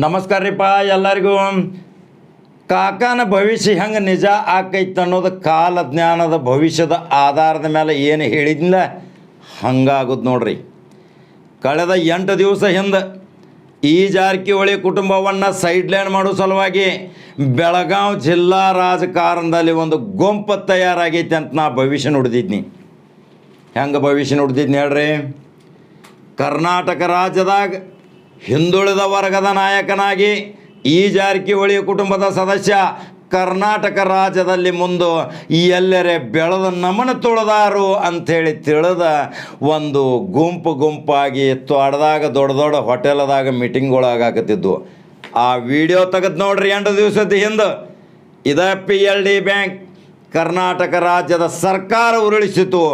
ನಮಸ್ಕಾರ ರೀಪ್ಪ ಎಲ್ಲರಿಗೂ. ಕಾಕನ ಭವಿಷ್ಯ ಹೆಂಗೆ ನಿಜ ಆಕೈತೆ ಅನ್ನೋದು ಕಾಲ ಜ್ಞಾನದ ಭವಿಷ್ಯದ ಆಧಾರದ ಮೇಲೆ ಏನು ಹೇಳಿದ್ನಿಲ್ಲ ಹಂಗಾಗೋದು ನೋಡ್ರಿ. ಕಳೆದ 8 ದಿವಸ ಹಿಂದೆ ಈ ಜಾರಕಿಹೊಳಿ ಕುಟುಂಬವನ್ನು ಸೈಡ್ಲೈನ್ ಮಾಡೋ ಸಲುವಾಗಿ ಬೆಳಗಾವಿ ಜಿಲ್ಲಾ ರಾಜಕಾರಣದಲ್ಲಿ ಒಂದು ಗುಂಪು ತಯಾರಾಗೈತೆ ಅಂತ ನಾ ಭವಿಷ್ಯ ನುಡಿದಿದ್ನಿ. ಹೆಂಗೆ ಭವಿಷ್ಯ ನುಡಿದಿದ್ನಿ ಹೇಳ್ರಿ. ಕರ್ನಾಟಕ ರಾಜ್ಯದಾಗ ಹಿಂದುಳಿದ ವರ್ಗದ ನಾಯಕನಾಗಿ ಈ ಜಾರಕಿಹೊಳಿ ಕುಟುಂಬದ ಸದಸ್ಯ ಕರ್ನಾಟಕ ರಾಜ್ಯದಲ್ಲಿ ಮುಂದೆ ಎಲ್ಲರೇ ಬೆಳೆದ ನಮನ ತುಳಿದಾರು ಅಂಥೇಳಿ ತಿಳಿದ ಒಂದು ಗುಂಪಾಗಿ ತೊಡೆದಾಗ ದೊಡ್ಡ ಹೋಟೆಲ್ದಾಗ ಮೀಟಿಂಗ್ಗಳಾಗತ್ತಿದ್ವು. ಆ ವಿಡಿಯೋ ತೆಗೆದು ನೋಡ್ರಿ 8 ದಿವಸದ ಹಿಂದೆ. ಇದ PLD ಬ್ಯಾಂಕ್ ಕರ್ನಾಟಕ ರಾಜ್ಯದ ಸರ್ಕಾರ ಉರುಳಿಸಿತು.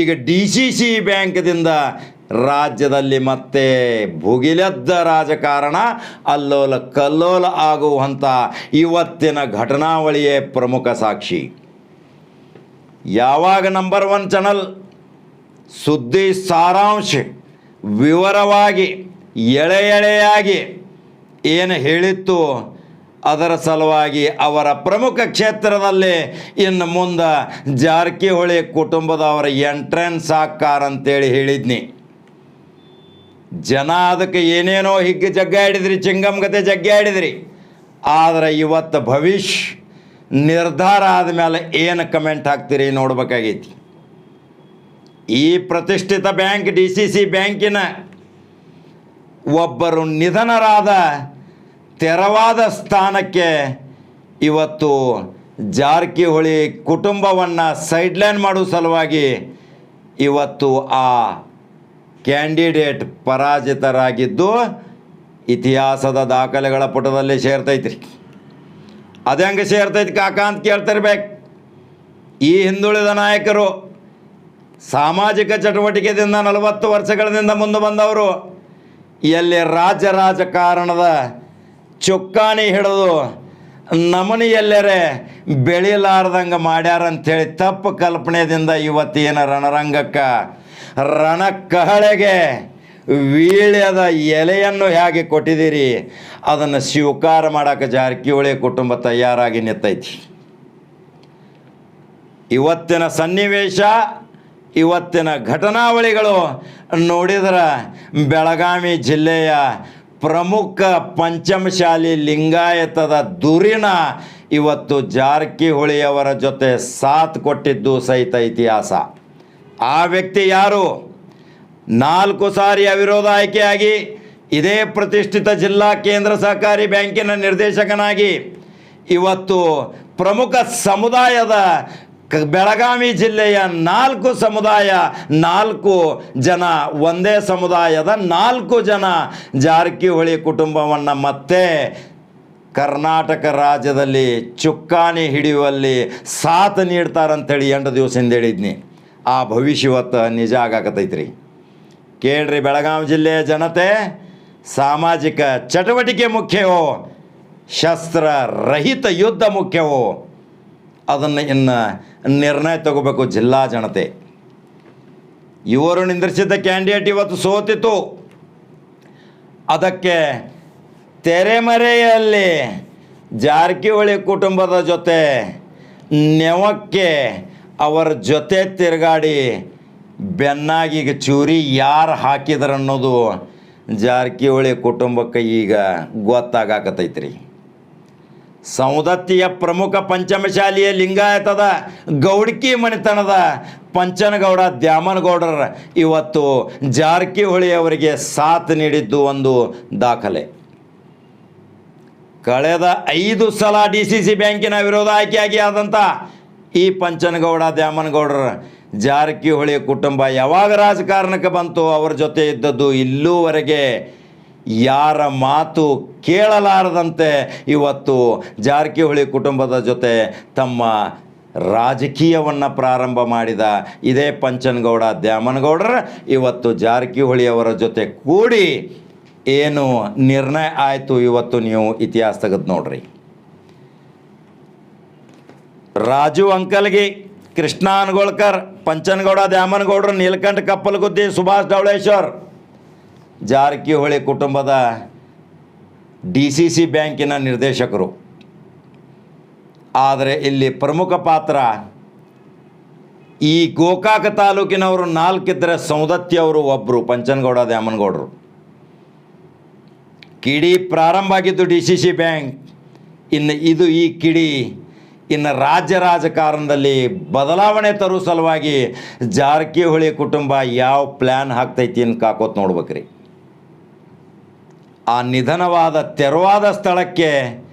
ಈಗ DCC ಬ್ಯಾಂಕ್ದಿಂದ ರಾಜ್ಯದಲ್ಲಿ ಮತ್ತೆ ಭುಗಿಲೆದ್ದ ರಾಜಕಾರಣ ಅಲ್ಲೋಲ ಕಲ್ಲೋಲ ಆಗುವಂಥ ಇವತ್ತಿನ ಘಟನಾವಳಿಯೇ ಪ್ರಮುಖ ಸಾಕ್ಷಿ. ಯಾವಾಗ ನಂಬರ್ 1 ಚಾನಲ್ ಸುದ್ದಿ ಸಾರಾಂಶ ವಿವರವಾಗಿ ಎಳೆಯಾಗಿ ಏನು ಹೇಳಿತ್ತು, ಅದರ ಸಲುವಾಗಿ ಅವರ ಪ್ರಮುಖ ಕ್ಷೇತ್ರದಲ್ಲಿ ಇನ್ನು ಮುಂದೆ ಜಾರಕಿಹೊಳಿ ಕುಟುಂಬದವರ ಎಂಟ್ರೆನ್ಸ್ ಆಕಾರ ಅಂತೇಳಿ ಹೇಳಿದ್ನಿ. ಜನ ಅದಕ್ಕೆ ಏನೇನೋ ಹಿಗ್ಗಿ ಜಗ್ಗ ಹಿಡಿದ್ರಿ, ಚಿಂಗಮ್ಗತೆ ಜಗ್ಗ ಹಿಡಿದ್ರಿ. ಆದರೆ ಇವತ್ತು ಭವಿಷ್ಯ ನಿರ್ಧಾರ ಆದಮೇಲೆ ಏನು ಕಮೆಂಟ್ ಹಾಕ್ತೀರಿ ನೋಡ್ಬೇಕಾಗೈತಿ. ಈ ಪ್ರತಿಷ್ಠಿತ ಬ್ಯಾಂಕ್ DCC ಬ್ಯಾಂಕಿನ ಒಬ್ಬರು ನಿಧನರಾದ ತೆರವಾದ ಸ್ಥಾನಕ್ಕೆ ಇವತ್ತು ಜಾರಕಿಹೊಳಿ ಕುಟುಂಬವನ್ನು ಸೈಡ್ಲೈನ್ ಮಾಡೋ ಸಲುವಾಗಿ ಇವತ್ತು ಆ ಕ್ಯಾಂಡಿಡೇಟ್ ಪರಾಜಿತರಾಗಿದ್ದು ಇತಿಹಾಸದ ದಾಖಲೆಗಳ ಪುಟದಲ್ಲಿ ಸೇರ್ತೈತ್ರಿ. ಅದು ಹೆಂಗೆ ಸೇರ್ತೈತಿ ಕಾಕ ಅಂತ ಕೇಳ್ತಿರ್ಬೇಕು. ಈ ಹಿಂದುಳಿದ ನಾಯಕರು ಸಾಮಾಜಿಕ ಚಟುವಟಿಕೆದಿಂದ 40 ವರ್ಷಗಳಿಂದ ಮುಂದೆ ಬಂದವರು. ಎಲ್ಲಿ ರಾಜಕಾರಣದ ಚುಕ್ಕಾಣಿ ಹಿಡಿದು ನಮನಿಯಲ್ಲರೇ ಬೆಳಿಲಾರ್ದಂಗೆ ಮಾಡ್ಯಾರಂಥೇಳಿ ತಪ್ಪು ಕಲ್ಪನೆಯಿಂದ ಇವತ್ತೇನು ರಣರಂಗಕ್ಕೆ ರಣಕಹಳೆಗೆ ವೀಳ್ಯದ ಎಲೆಯನ್ನು ಹೇಗೆ ಕೊಟ್ಟಿದ್ದೀರಿ ಅದನ್ನು ಸ್ವೀಕಾರ ಮಾಡೋಕ್ಕೆ ಜಾರಕಿಹೊಳಿ ಕುಟುಂಬ ತಯಾರಾಗಿ ನಿಂತೈತಿ. ಇವತ್ತಿನ ಸನ್ನಿವೇಶ, ಇವತ್ತಿನ ಘಟನಾವಳಿಗಳು ನೋಡಿದ್ರೆ ಬೆಳಗಾವಿ ಜಿಲ್ಲೆಯ ಪ್ರಮುಖ ಪಂಚಮಶಾಲಿ ಲಿಂಗಾಯತದ ದುರಿನ ಇವತ್ತು ಜಾರಕಿಹೊಳಿಯವರ ಜೊತೆ ಸಾಥ್ ಕೊಟ್ಟಿದ್ದು ಸಹಿತ ಇತಿಹಾಸ. ಆ ವ್ಯಕ್ತಿ ಯಾರು? 4 ಸಾರಿ ಅವಿರೋಧ ಆಯ್ಕೆಯಾಗಿ ಇದೇ ಪ್ರತಿಷ್ಠಿತ ಜಿಲ್ಲಾ ಕೇಂದ್ರ ಸಹಕಾರಿ ಬ್ಯಾಂಕಿನ ನಿರ್ದೇಶಕನಾಗಿ ಇವತ್ತು ಪ್ರಮುಖ ಸಮುದಾಯದ ಬೆಳಗಾವಿ ಜಿಲ್ಲೆಯ 4 ಸಮುದಾಯ 4 ಜನ, ಒಂದೇ ಸಮುದಾಯದ 4 ಜನ ಜಾರಕಿಹೊಳಿ ಕುಟುಂಬವನ್ನು ಮತ್ತೆ ಕರ್ನಾಟಕ ರಾಜ್ಯದಲ್ಲಿ ಚುಕ್ಕಾಣಿ ಹಿಡಿಯುವಲ್ಲಿ ಸಾಥ್ ನೀಡ್ತಾರಂಥೇಳಿ 8 ದಿವಸದಿಂದ ಹೇಳಿದ್ನಿ. ಆ ಭವಿಷ್ಯ ಇವತ್ತು ನಿಜ ಆಗಾಕತ್ತೈತ್ರಿ. ಕೇಳ್ರಿ, ಬೆಳಗಾವಿ ಜಿಲ್ಲೆಯ ಜನತೆ ಸಾಮಾಜಿಕ ಚಟುವಟಿಕೆ ಮುಖ್ಯವೋ, ಶಸ್ತ್ರರಹಿತ ಯುದ್ಧ ಮುಖ್ಯವೋ, ಅದನ್ನು ಇನ್ನು ನಿರ್ಣಯ ತಗೋಬೇಕು ಜಿಲ್ಲಾ ಜನತೆ. ಇವರು ನಿಂದಿರಿಸಿದ್ದ ಕ್ಯಾಂಡಿಡೇಟ್ ಇವತ್ತು ಸೋತಿತು. ಅದಕ್ಕೆ ತೆರೆಮರೆಯಲ್ಲಿ ಜಾರಕಿಹೊಳಿ ಕುಟುಂಬದ ಜೊತೆ ನೆವಕ್ಕೆ ಅವರ ಜೊತೆ ತಿರುಗಾಡಿ ಬೆನ್ನಾಗಿಗೆ ಚೂರಿ ಯಾರು ಹಾಕಿದ್ರು ಅನ್ನೋದು ಜಾರಕಿಹೊಳಿ ಕುಟುಂಬಕ್ಕೆ ಈಗ ಗೊತ್ತಾಗಕತ್ತೈತ್ರಿ. ಸೌದತ್ತಿಯ ಪ್ರಮುಖ ಪಂಚಮಶಾಲಿಯ ಲಿಂಗಾಯತದ ಗೌಡ್ಕಿ ಮನೆತನದ ಪಂಚನಗೌಡ ದ್ಯಾಮನಗೌಡರ ಇವತ್ತು ಜಾರಕಿಹೊಳಿ ಅವರಿಗೆ ಸಾಥ್ ನೀಡಿದ್ದು ಒಂದು ದಾಖಲೆ. ಕಳೆದ 5 ಸಲ DCC ಬ್ಯಾಂಕಿನ ವಿರೋಧ ಆಯ್ಕೆಯಾಗಿ ಆದಂಥ ಈ ಪಂಚನಗೌಡ ದ್ಯಾಮನಗೌಡರ ಜಾರಕಿಹೊಳಿ ಕುಟುಂಬ ಯಾವಾಗ ರಾಜಕಾರಣಕ್ಕೆ ಬಂತು ಅವರ ಜೊತೆ ಇದ್ದದ್ದು ಇಲ್ಲೂವರೆಗೆ ಯಾರ ಮಾತು ಕೇಳಲಾರದಂತೆ ಇವತ್ತು ಜಾರಕಿಹೊಳಿ ಕುಟುಂಬದ ಜೊತೆ ತಮ್ಮ ರಾಜಕೀಯವನ್ನು ಪ್ರಾರಂಭ ಮಾಡಿದ ಇದೇ ಪಂಚನಗೌಡ ದ್ಯಾಮನಗೌಡರ ಇವತ್ತು ಜಾರಕಿಹೊಳಿಯವರ ಜೊತೆ ಕೂಡಿ ಏನು ನಿರ್ಣಯ ಆಯಿತು ಇವತ್ತು ನೀವು ಇತಿಹಾಸ ತೆಗೆದು ನೋಡ್ರಿ. ರಾಜು ಅಂಕಲ್ಗಿ, ಕೃಷ್ಣ ಅನ್ಗೋಳ್ಕರ್, ಪಂಚನಗೌಡ ದ್ಯಾಮನಗೌಡರು, ನೀಲಕಂಠ ಕಪ್ಪಲಗುದ್ದಿ, ಸುಭಾಷ್ ಢವಳೇಶ್ವರ್, ಜಾರಕಿಹೊಳಿ ಕುಟುಂಬದ DCC ಬ್ಯಾಂಕಿನ ನಿರ್ದೇಶಕರು. ಆದರೆ ಇಲ್ಲಿ ಪ್ರಮುಖ ಪಾತ್ರ ಈ ಗೋಕಾಕ ತಾಲೂಕಿನವರು 4 ಇದ್ದರೆ ಸೌದತ್ತಿ ಅವರು ಒಬ್ಬರು, ಪಂಚನಗೌಡ ದ್ಯಾಮನಗೌಡರು. ಕಿಡಿ ಪ್ರಾರಂಭ ಆಗಿದ್ದು DCC ಬ್ಯಾಂಕ್. ಇನ್ನು ಈ ಕಿಡಿ ಇನ್ನು ರಾಜ್ಯ ರಾಜಕಾರಣದಲ್ಲಿ ಬದಲಾವಣೆ ತರುವ ಸಲುವಾಗಿ ಜಾರಕಿಹೊಳಿ ಕುಟುಂಬ ಯಾವ ಪ್ಲ್ಯಾನ್ ಹಾಕ್ತೈತಿ ಅಂತ ಕಾಕೋತ್ ನೋಡ್ಬೇಕ್ರಿ. ಆ ನಿಧನವಾದ ತೆರವಾದ ಸ್ಥಳಕ್ಕೆ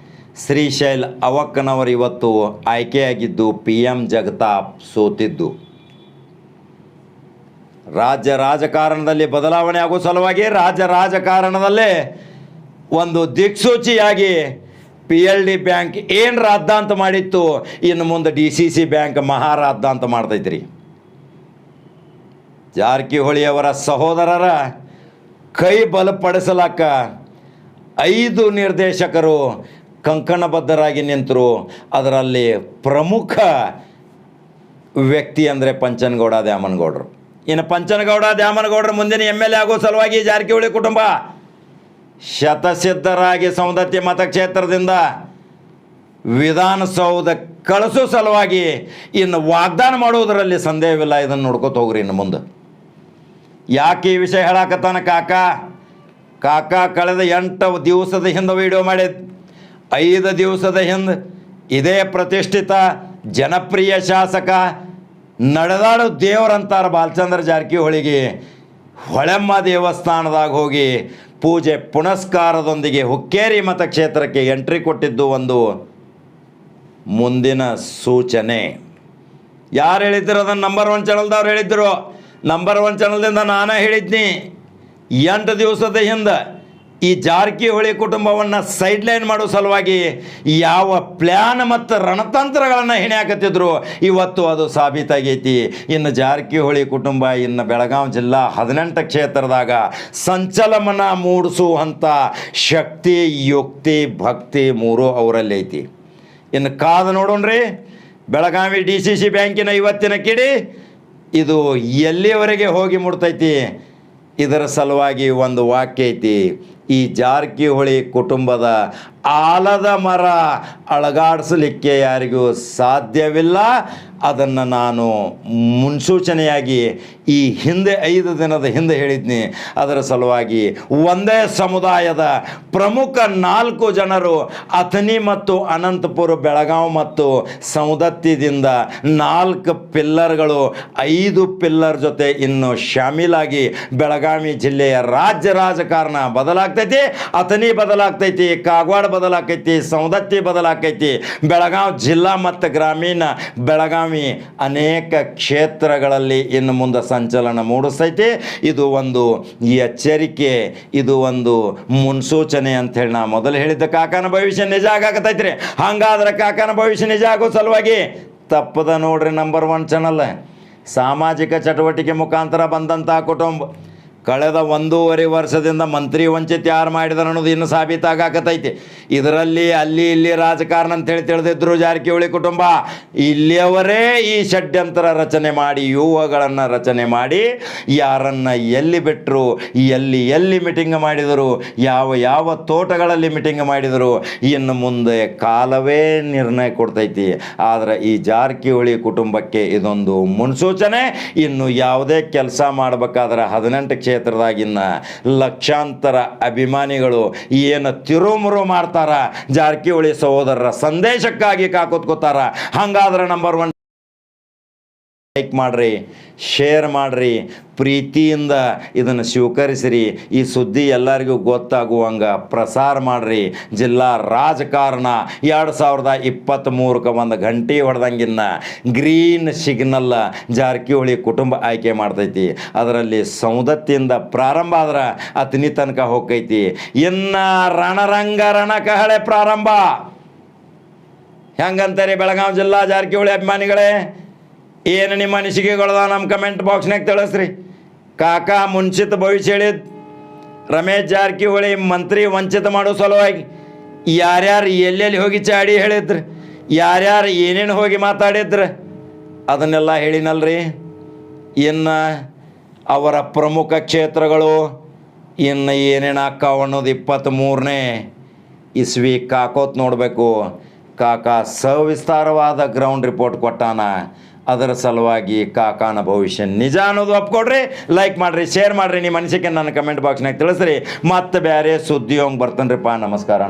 ಶ್ರೀಶೈಲ್ ಅವಕ್ಕನವರು ಇವತ್ತು ಆಯ್ಕೆಯಾಗಿದ್ದು PM ಜಗತಾಪ್ ಸೋತಿದ್ದು. ರಾಜ್ಯ ರಾಜಕಾರಣದಲ್ಲಿ ಬದಲಾವಣೆ ಆಗೋ ಸಲುವಾಗಿ ರಾಜ್ಯ ರಾಜಕಾರಣದಲ್ಲೇ ಒಂದು ದಿಕ್ಸೂಚಿಯಾಗಿ PLD ಬ್ಯಾಂಕ್ ಏನು ರಾದ್ದಾಂತ ಮಾಡಿತ್ತು, ಇನ್ನು ಮುಂದೆ DCC ಬ್ಯಾಂಕ್ ಮಹಾರಾದ್ದಾಂತ ಮಾಡ್ತೈತ್ರಿ. ಜಾರಕಿಹೊಳಿಯವರ ಸಹೋದರರ ಕೈ ಬಲಪಡಿಸಲಾಕ 5 ನಿರ್ದೇಶಕರು ಕಂಕಣಬದ್ಧರಾಗಿ ನಿಂತರು. ಅದರಲ್ಲಿ ಪ್ರಮುಖ ವ್ಯಕ್ತಿ ಅಂದರೆ ಪಂಚನಗೌಡ ದ್ಯಾಮನಗೌಡರು. ಇನ್ನು ಪಂಚನಗೌಡ ದ್ಯಾಮನಗೌಡರ ಮುಂದಿನ MLA ಆಗೋ ಸಲುವಾಗಿ ಜಾರಕಿಹೊಳಿ ಕುಟುಂಬ ಶತಸಿದ್ಧರಾಗಿ ಸೌದತ್ತಿ ಮತಕ್ಷೇತ್ರದಿಂದ ವಿಧಾನಸೌಧ ಕಳಿಸೋ ಸಲುವಾಗಿ ಇನ್ನು ವಾಗ್ದಾನ ಮಾಡುವುದರಲ್ಲಿ ಸಂದೇಹವಿಲ್ಲ. ಇದನ್ನು ನೋಡ್ಕೋತ ಹೋಗ್ರಿ. ಇನ್ನು ಮುಂದೆ ಯಾಕೆ ಈ ವಿಷಯ ಹೇಳಕತ್ತಾನ ಕಾಕ ಕಳೆದ 8 ದಿವಸದ ಹಿಂದೆ ವಿಡಿಯೋ ಮಾಡಿದ. 5 ದಿವಸದ ಹಿಂದೆ ಇದೇ ಪ್ರತಿಷ್ಠಿತ ಜನಪ್ರಿಯ ಶಾಸಕ ನಡೆದಾಡು ದೇವರಂತಾರ ಬಾಲಚಂದ್ರ ಜಾರಕಿಹೊಳಿಗೆ ಹೊಳೆಮ್ಮ ದೇವಸ್ಥಾನದಾಗ ಹೋಗಿ ಪೂಜೆ ಪುನಸ್ಕಾರದೊಂದಿಗೆ ಹುಕ್ಕೇರಿ ಮತಕ್ಷೇತ್ರಕ್ಕೆ ಎಂಟ್ರಿ ಕೊಟ್ಟಿದ್ದು ಒಂದು ಮುಂದಿನ ಸೂಚನೆ. ಯಾರು ಹೇಳಿದ್ರು ಅದನ್ನು ನಂಬರ್ 1 ಚಾನಲ್ದವ್ರು ಹೇಳಿದ್ರು. ನಂಬರ್ 1 ಚಾನಲ್ದಿಂದ ನಾನೇ ಹೇಳಿದ್ನಿ 8 ದಿವಸದ ಹಿಂದೆ ಈ ಜಾರಕಿಹೊಳಿ ಕುಟುಂಬವನ್ನು ಸೈಡ್ಲೈನ್ ಮಾಡೋ ಸಲುವಾಗಿ ಯಾವ ಪ್ಲ್ಯಾನ್ ಮತ್ತು ರಣತಂತ್ರಗಳನ್ನು ಹೆಣೆಯಾಕತ್ತಿದ್ರು, ಇವತ್ತು ಅದು ಸಾಬೀತಾಗೈತಿ. ಇನ್ನು ಜಾರಕಿಹೊಳಿ ಕುಟುಂಬ ಇನ್ನು ಬೆಳಗಾವಿ ಜಿಲ್ಲಾ 18 ಕ್ಷೇತ್ರದಾಗ ಸಂಚಲನ ಮೂಡಿಸುವಂಥ ಶಕ್ತಿ, ಯುಕ್ತಿ, ಭಕ್ತಿ 3 ಅವರಲ್ಲಿ ಐತಿ. ಇನ್ನು ಕಾದು ನೋಡೋಣ್ರಿ. ಬೆಳಗಾವಿ DCC ಬ್ಯಾಂಕಿನ ಇವತ್ತಿನ ಕಿಡಿ ಇದು ಎಲ್ಲಿವರೆಗೆ ಹೋಗಿ ಮುಟ್ತೈತಿ. ಇದರ ಸಲುವಾಗಿ ಒಂದು ವಾಕ್ಯ ಐತಿ, ಈ ಜಾರಕಿಹೊಳಿ ಕುಟುಂಬದ ಆಲದ ಮರ ಅಳಗಾಡಿಸಲಿಕ್ಕೆ ಯಾರಿಗೂ ಸಾಧ್ಯವಿಲ್ಲ. ಅದನ್ನು ನಾನು ಮುನ್ಸೂಚನೆಯಾಗಿ ಈ ಹಿಂದೆ 5 ದಿನದ ಹಿಂದೆ ಹೇಳಿದ್ನಿ. ಅದರ ಸಲುವಾಗಿ ಒಂದೇ ಸಮುದಾಯದ ಪ್ರಮುಖ 4 ಜನರು ಅಥಣಿ ಮತ್ತು ಅನಂತಪುರ, ಬೆಳಗಾವಿ ಮತ್ತು ಸೌದತ್ತಿದಿಂದ 4 ಪಿಲ್ಲರ್ಗಳು 5 ಪಿಲ್ಲರ್ ಜೊತೆ ಇನ್ನು ಶಾಮೀಲಾಗಿ ಬೆಳಗಾವಿ ಜಿಲ್ಲೆಯ ರಾಜ್ಯ ರಾಜಕಾರಣ ಬದಲಾಗ್ತೈತಿ. ಅಥಣಿ ಬದಲಾಗ್ತೈತಿ, ಕಾಗವಾಡ ಬದಲಾಗ್ತೈತಿ, ಸೌದತ್ತಿ ಬದಲಾಗ್ತೈತಿ, ಬೆಳಗಾವಿ ಜಿಲ್ಲಾ ಮತ್ತು ಗ್ರಾಮೀಣ ಬೆಳಗಾವಿ ಅನೇಕ ಕ್ಷೇತ್ರಗಳಲ್ಲಿ ಇನ್ನು ಮುಂದೆ ಸಂಚಲನ ಮೂಡಿಸ್ತೈತಿ. ಇದು ಒಂದು ಎಚ್ಚರಿಕೆ, ಇದು ಒಂದು ಮುನ್ಸೂಚನೆ ಅಂಥೇಳಿ ನಾ ಮೊದಲು ಹೇಳಿದ್ದ ಕಾಕನ ಭವಿಷ್ಯ ನಿಜ ಆಗಾಕತ್ತೈತ್ರಿ. ಹಾಗಾದ್ರೆ ಕಾಕನ ಭವಿಷ್ಯ ನಿಜ ಆಗೋ ಸಲುವಾಗಿ ತಪ್ಪದ ನೋಡ್ರಿ. ನಂಬರ್ 1 ಚಾನಲ್ ಸಾಮಾಜಿಕ ಚಟುವಟಿಕೆ ಮುಖಾಂತರ ಬಂದಂಥ ಕುಟುಂಬ ಕಳೆದ 1.5 ವರ್ಷದಿಂದ ಮಂತ್ರಿ ವಂಚಿತ ಯಾರು ಮಾಡಿದಾರೆ ಅನ್ನೋದು ಇನ್ನು ಸಾಬೀತಾಗತೈತಿ. ಇದರಲ್ಲಿ ಅಲ್ಲಿ ಇಲ್ಲಿ ರಾಜಕಾರಣ ಅಂತೇಳಿ ತಿಳಿದಿದ್ರು ಜಾರಕಿಹೊಳಿ ಕುಟುಂಬ. ಇಲ್ಲಿಯವರೇ ಈ ಷಡ್ಯಂತ್ರ ರಚನೆ ಮಾಡಿ, ವ್ಯೂಹಗಳನ್ನು ರಚನೆ ಮಾಡಿ ಯಾರನ್ನು ಎಲ್ಲಿ ಬಿಟ್ಟರು, ಎಲ್ಲಿ ಮೀಟಿಂಗ್ ಮಾಡಿದರು, ಯಾವ ತೋಟಗಳಲ್ಲಿ ಮೀಟಿಂಗ್ ಮಾಡಿದರು, ಇನ್ನು ಮುಂದೆ ಕಾಲವೇ ನಿರ್ಣಯ ಕೊಡ್ತೈತಿ. ಆದರೆ ಈ ಜಾರಕಿಹೊಳಿ ಕುಟುಂಬಕ್ಕೆ ಇದೊಂದು ಮುನ್ಸೂಚನೆ. ಇನ್ನು ಯಾವುದೇ ಕೆಲಸ ಮಾಡಬೇಕಾದ್ರೆ 18 ಕ್ಷೇತ್ರದಾಗಿನ್ನ ಲಕ್ಷಾಂತರ ಅಭಿಮಾನಿಗಳು ಏನು ತಿರುಮುರು ಮಾಡ್ತಾರ, ಜಾರಕಿಹೊಳಿ ಸಹೋದರರ ಸಂದೇಶಕ್ಕಾಗಿ ಕಾಕುತ್ಕೋತಾರ. ಹಾಗಾದ್ರೆ ನಂಬರ್ 1 ಲೈಕ್ ಮಾಡ್ರಿ, ಶೇರ್ ಮಾಡ್ರಿ, ಪ್ರೀತಿಯಿಂದ ಇದನ್ನು ಸ್ವೀಕರಿಸಿರಿ. ಈ ಸುದ್ದಿ ಎಲ್ಲರಿಗೂ ಗೊತ್ತಾಗುವಂಗೆ ಪ್ರಸಾರ ಮಾಡ್ರಿ. ಜಿಲ್ಲಾ ರಾಜಕಾರಣ 2023ಕ್ಕೆ ಒಂದು ಗಂಟೆ ಹೊಡೆದಂಗಿನ್ನ ಗ್ರೀನ್ ಸಿಗ್ನಲ್ ಜಾರಕಿಹೊಳಿ ಕುಟುಂಬ ಆಯ್ಕೆ ಮಾಡ್ತೈತಿ. ಅದರಲ್ಲಿ ಸೌದತ್ತಿಯಿಂದ ಪ್ರಾರಂಭ ಆದ್ರೆ ಅಥಣಿ ತನಕ ಹೋಗ್ತೈತಿ. ಇನ್ನು ರಣರಂಗ ರಣಕಹಳೆ ಪ್ರಾರಂಭ ಹೆಂಗಂತಾರೆ ಬೆಳಗಾವಿ ಜಿಲ್ಲಾ ಜಾರಕಿಹೊಳಿ ಅಭಿಮಾನಿಗಳೇ? ಏನು ನಿಮ್ಮ ಅನಿಸಿಕೆಗಳದ ನಮ್ಮ ಕಮೆಂಟ್ ಬಾಕ್ಸ್ನಾಗ ತಿಳಿಸ್ರಿ. ಕಾಕ ಮುಂಚಿತ ಭವಿಷ್ಯ ಹೇಳಿದ್ ರಮೇಶ್ ಜಾರಕಿಹೊಳಿ ಮಂತ್ರಿ ವಂಚಿತ ಮಾಡೋ ಸಲುವಾಗಿ ಯಾರ್ಯಾರು ಎಲ್ಲೆಲ್ಲಿ ಹೋಗಿ ಚಾಡಿ ಹೇಳಿದ್ರು, ಯಾರ್ಯಾರು ಏನೇನು ಹೋಗಿ ಮಾತಾಡಿದ್ರು ಅದನ್ನೆಲ್ಲ ಹೇಳಿನಲ್ರಿ. ಇನ್ನು ಅವರ ಪ್ರಮುಖ ಕ್ಷೇತ್ರಗಳು ಇನ್ನು ಏನೇನು ಆಕ್ಕಾವ ಅನ್ನೋದು 23ನೇ ಇಸ್ವಿ ಕಾಕೋತ್ ನೋಡಬೇಕು. ಕಾಕ ಸವಿಸ್ತಾರವಾದ ಗ್ರೌಂಡ್ ರಿಪೋರ್ಟ್ ಕೊಟ್ಟಾನ. ಅದರ ಸಲುವಾಗಿ ಕಾಕಾನ ಭವಿಷ್ಯ ನಿಜ ಅನ್ನೋದು ಒಪ್ಕೊಡ್ರಿ. ಲೈಕ್ ಮಾಡಿರಿ, ಶೇರ್ ಮಾಡಿರಿ, ನಿಮ್ಮ ಅನಿಸಿಕೆ ನನ್ನ ಕಮೆಂಟ್ ಬಾಕ್ಸ್ನಾಗ ತಿಳಿಸ್ರಿ. ಮತ್ತೆ ಬೇರೆ ಸುದ್ದಿ ಹೋಗಿ ಬರ್ತಾನೆ ರೀಪ್ಪ. ನಮಸ್ಕಾರ.